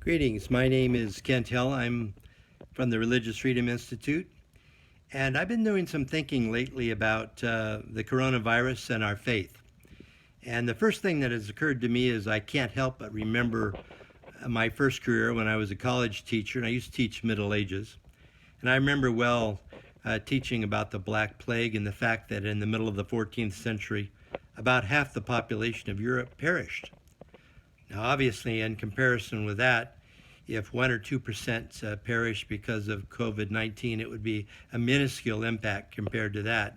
Greetings. My name is Kent Hill. I'm from the Religious Freedom Institute, and I've been doing some thinking lately about the coronavirus and our faith. And the first thing that has occurred to me is I can't help but remember my first career when I was a college teacher, and I used to teach Middle Ages. And I remember well teaching about the Black Plague and the fact that in the middle of the 14th century, about half the population of Europe perished. Now, obviously, in comparison with that, if 1 or 2% perish because of COVID-19, it would be a minuscule impact compared to that.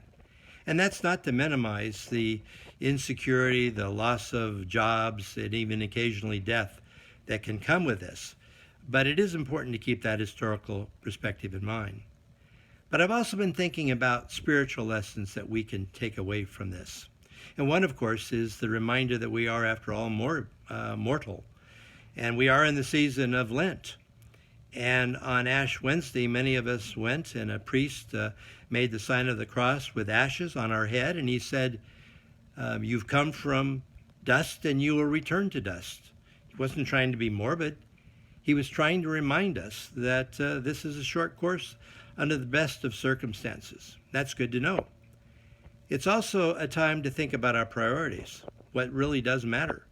And that's not to minimize the insecurity, the loss of jobs, and even occasionally death that can come with this. But it is important to keep that historical perspective in mind. But I've also been thinking about spiritual lessons that we can take away from this. And one, of course, is the reminder that we are, after all, mortal. And we are in the season of Lent. And on Ash Wednesday, many of us went, and a priest made the sign of the cross with ashes on our head, and he said, you've come from dust and you will return to dust. He wasn't trying to be morbid. He was trying to remind us that this is a short course under the best of circumstances. That's good to know. It's also a time to think about our priorities, what really does matter.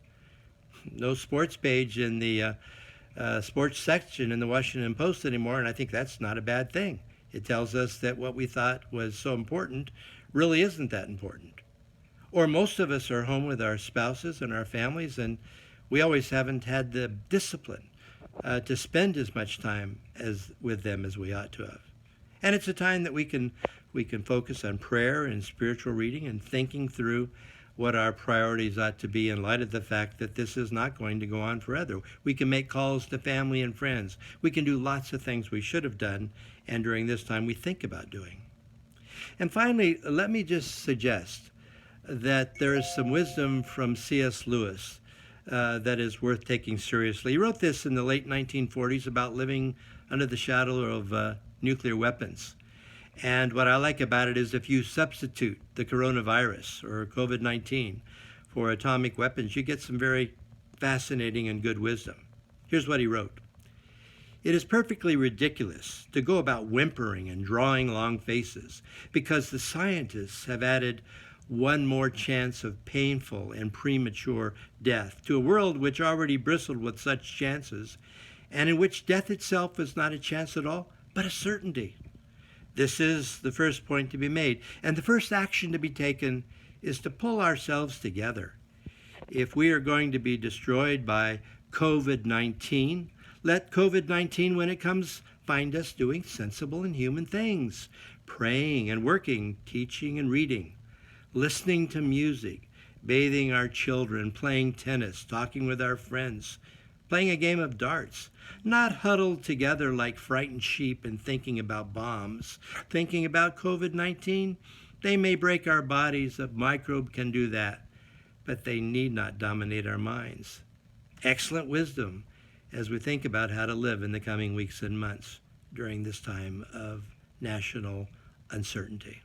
No sports page in the sports section in the Washington Post anymore, and I think that's not a bad thing. It tells us that what we thought was so important really isn't that important. Or most of us are home with our spouses and our families, and we always haven't had the discipline to spend as much time with them as we ought to have. And it's a time that we can focus on prayer and spiritual reading and thinking through what our priorities ought to be in light of the fact that this is not going to go on forever. We can make calls to family and friends. We can do lots of things we should have done, and during this time we think about doing. And finally, let me just suggest that there is some wisdom from C.S. Lewis that is worth taking seriously. He wrote this in the late 1940s about living under the shadow of nuclear weapons. And what I like about it is if you substitute the coronavirus or COVID-19 for atomic weapons, you get some very fascinating and good wisdom. Here's what he wrote. It is perfectly ridiculous to go about whimpering and drawing long faces because the scientists have added one more chance of painful and premature death to a world which already bristled with such chances and in which death itself is not a chance at all, but a certainty. This is the first point to be made. And the first action to be taken is to pull ourselves together. If we are going to be destroyed by COVID-19, let COVID-19, when it comes, find us doing sensible and human things, praying and working, teaching and reading, listening to music, bathing our children, playing tennis, talking with our friends, playing a game of darts, not huddled together like frightened sheep and thinking about bombs, thinking about COVID-19. They may break our bodies, a microbe can do that, but they need not dominate our minds. Excellent wisdom as we think about how to live in the coming weeks and months during this time of national uncertainty.